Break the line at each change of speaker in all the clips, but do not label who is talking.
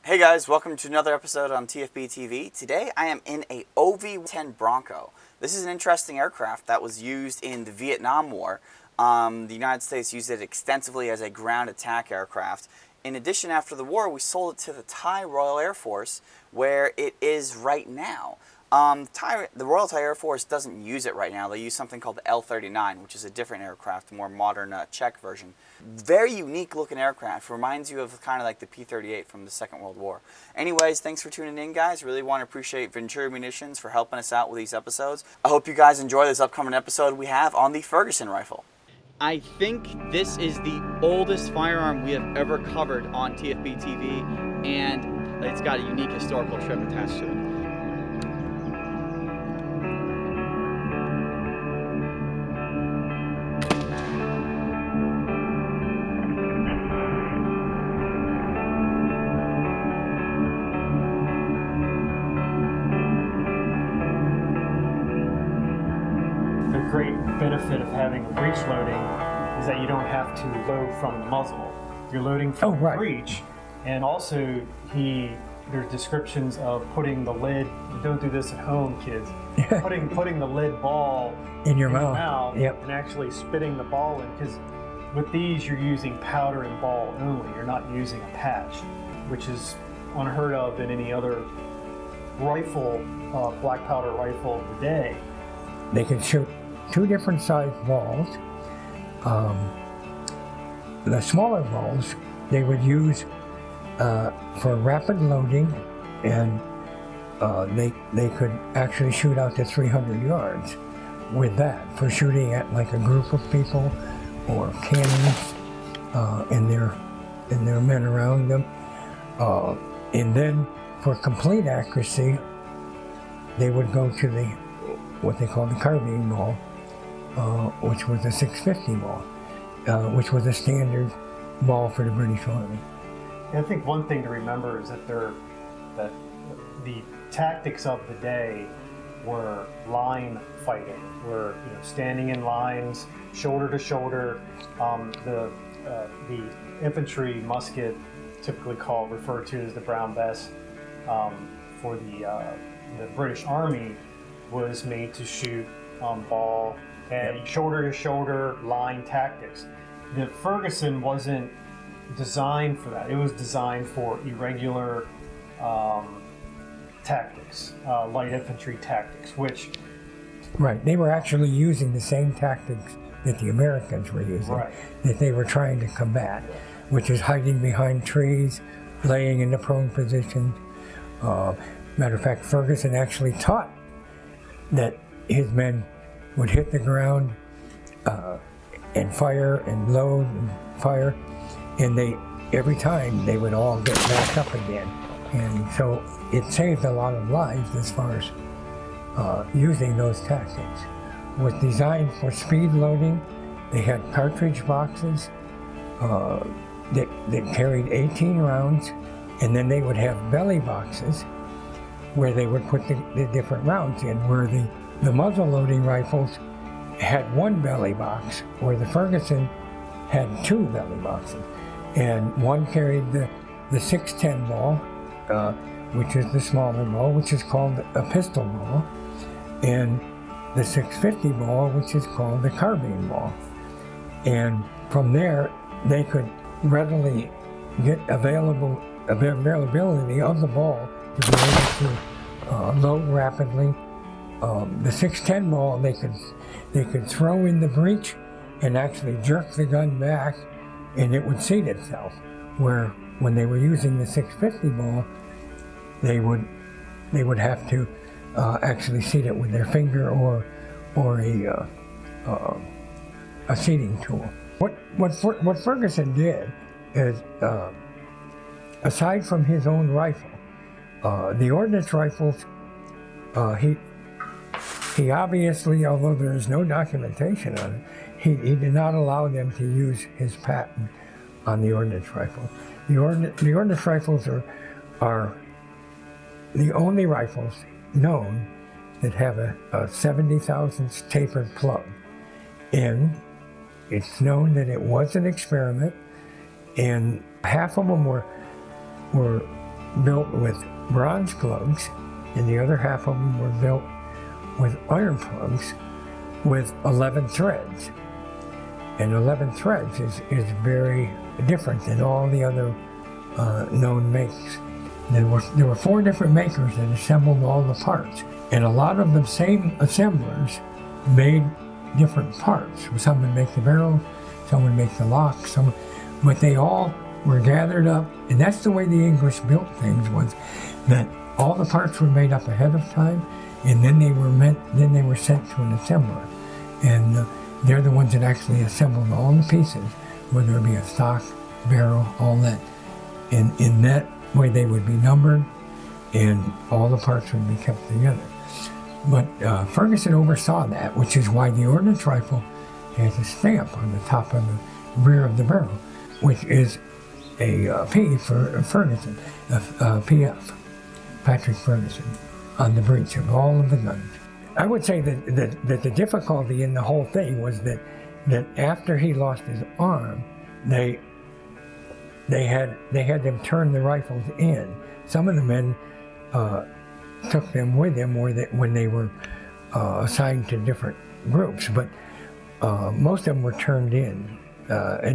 Hey guys, welcome to another episode on TFBTV. Today I am in a OV-10 Bronco. This is an interesting aircraft that was used in the Vietnam War. The United States used it extensively as a ground attack aircraft. In addition, after the war, we sold it to the Thai Royal Air Force, where it is right now. The Royal Thai Air Force doesn't use it right now. They use something called the L-39, which is a different aircraft, a more modern Czech version. Very unique looking aircraft. Reminds you of kind of like the P-38 from the Second World War. Anyways, thanks for tuning in, guys. Really want to appreciate Ventura Munitions for helping us out with these episodes. I hope you guys enjoy this upcoming episode we have on the Ferguson rifle. I think this is the oldest firearm we have ever covered on TFBTV, and it's got a unique historical trip attached to it.
The great benefit of having a breech loading is that you don't have to load from the muzzle. You're loading from the breech, and also there's descriptions of putting the lid. Don't do this at home, kids. putting the lid ball
in your mouth,
and actually spitting the ball in, because with these you're using powder and ball only. You're not using a patch, which is unheard of in any other rifle, black powder rifle of the day.
They could shoot two different sized balls. The smaller balls they would use for rapid loading, and they could actually shoot out to 300 yards with that, for shooting at like a group of people or cannons and their men around them. And then for complete accuracy, they would go to what they call the carbine ball, which was a 650 ball, which was a standard ball for the British Army.
I think one thing to remember is that the tactics of the day were line fighting, were standing in lines, shoulder to shoulder. The infantry musket, typically referred to as the Brown Bess, for the British Army, was made to shoot ball and shoulder to shoulder line tactics. The Ferguson wasn't designed for that. It was designed for irregular tactics, light infantry tactics, which...
Right, they were actually using the same tactics that the Americans were using, that they were trying to combat, which is hiding behind trees, laying in the prone position. Matter of fact, Ferguson actually taught that his men would hit the ground and fire and load and fire, and every time they would all get back up again. And so it saved a lot of lives as far as using those tactics. It was designed for speed loading. They had cartridge boxes that carried 18 rounds, and then they would have belly boxes where they would put the different rounds in, where the muzzle loading rifles had one belly box, where the Ferguson had two belly boxes. And one carried the 610 ball, which is the smaller ball, which is called a pistol ball, and the 650 ball, which is called the carbine ball. And from there, they could readily get availability of the ball to be able to load rapidly. The 610 ball, they could throw in the breech and actually jerk the gun back, and it would seat itself. Where when they were using the 650 ball, they would have to actually seat it with their finger or a seating tool. What Ferguson did is, aside from his own rifle, the ordnance rifles, he obviously, although there is no documentation on it, he did not allow them to use his patent on the ordnance rifle. The ordnance rifles are the only rifles known that have a 70 thousandths tapered plug. And it's known that it was an experiment, and half of them were built with bronze plugs, and the other half of them were built with iron plugs with 11 threads. And 11 threads is very different than all the other known makes. There were 4 different makers that assembled all the parts, and a lot of the same assemblers made different parts. Some would make the barrel, some would make the lock, but they all were gathered up, and that's the way the English built things, was that all the parts were made up ahead of time, and then they were sent to an assembler, and they're the ones that actually assembled all the pieces, whether it be a stock, barrel, all that, and in that way they would be numbered, and all the parts would be kept together. But Ferguson oversaw that, which is why the ordnance rifle has a stamp on the top of the rear of the barrel, which is a P for Ferguson, PF, Patrick Ferguson, on the breech of all of the guns. I would say that the difficulty in the whole thing was that after he lost his arm, they had them turn the rifles in. Some of the men took them with them when they were assigned to different groups, but most of them were turned in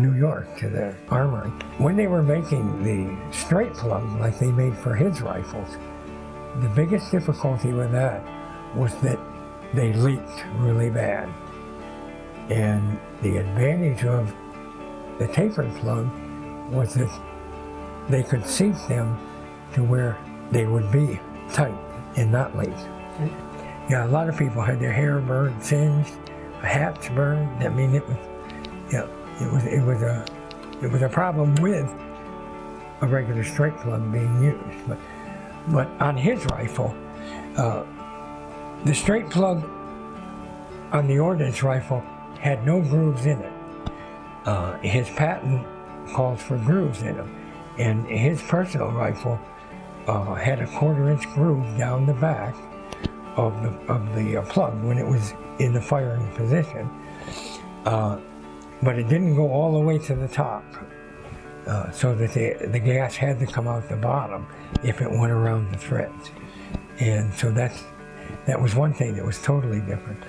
New York to the armory. When they were making the straight plug like they made for his rifles, the biggest difficulty with that was that they leaked really bad. And the advantage of the tapered plug was that they could seat them to where they would be tight and not leak. Yeah, a lot of people had their hair burned, singed, hats burned. I mean, it was a problem with a regular straight plug being used. But on his rifle, the straight plug on the ordnance rifle had no grooves in it. His patent calls for grooves in them, and his personal rifle had a 1/4-inch groove down the back of the plug when it was in the firing position, but it didn't go all the way to the top, so that the gas had to come out the bottom if it went around the threads. And so that was one thing that was totally different.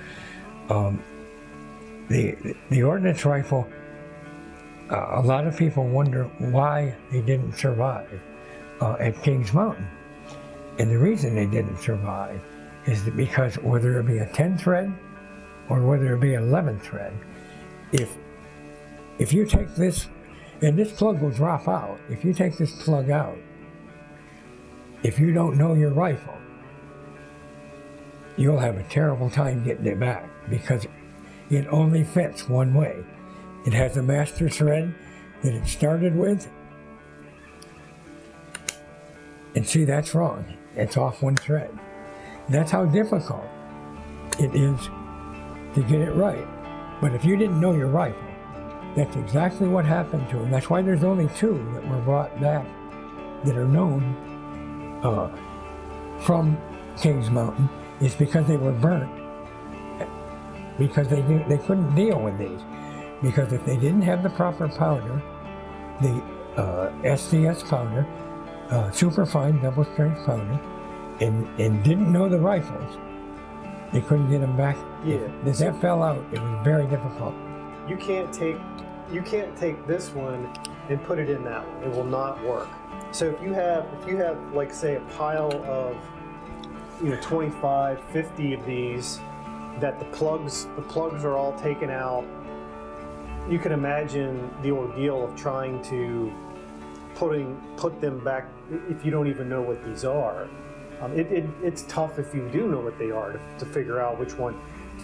The ordnance rifle, a lot of people wonder why they didn't survive at Kings Mountain. And the reason they didn't survive is that because whether it be a 10 thread or whether it be 11 thread, if you take this, and this plug will drop out, if you take this plug out, if you don't know your rifle, you'll have a terrible time getting it back, because it only fits one way. It has a master thread that it started with, and see, that's wrong. It's off one thread. That's how difficult it is to get it right. But if you didn't know your rifle, that's exactly what happened to him. That's why there's only 2 that were brought back that are known from Kings Mountain, is because they were burnt, because they couldn't deal with these. Because if they didn't have the proper powder, the SDS powder, superfine double-strength powder, and didn't know the rifles, they couldn't get them back.
Yeah.
If that fell out, it was very difficult.
You can't take this one and put it in that one. It will not work. So if you have like, say, a pile of 25, 50 of these, that the plugs are all taken out, you can imagine the ordeal of trying to put them back if you don't even know what these are. It's tough if you do know what they are to figure out which one.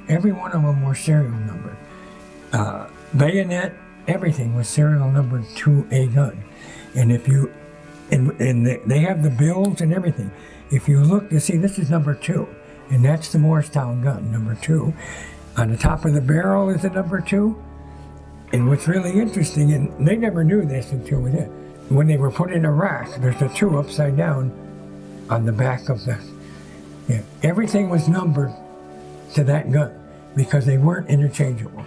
Every one of them were serial numbered. Bayonet, everything was serial numbered to a gun. And if you, and they have the bills and everything. If you look, you see this is number 2, and that's the Morristown gun, number 2. On the top of the barrel is the number 2. And what's really interesting, and they never knew this until we did, when they were put in a rack, there's a 2 upside down on the back of the, everything was numbered to that gun because they weren't interchangeable.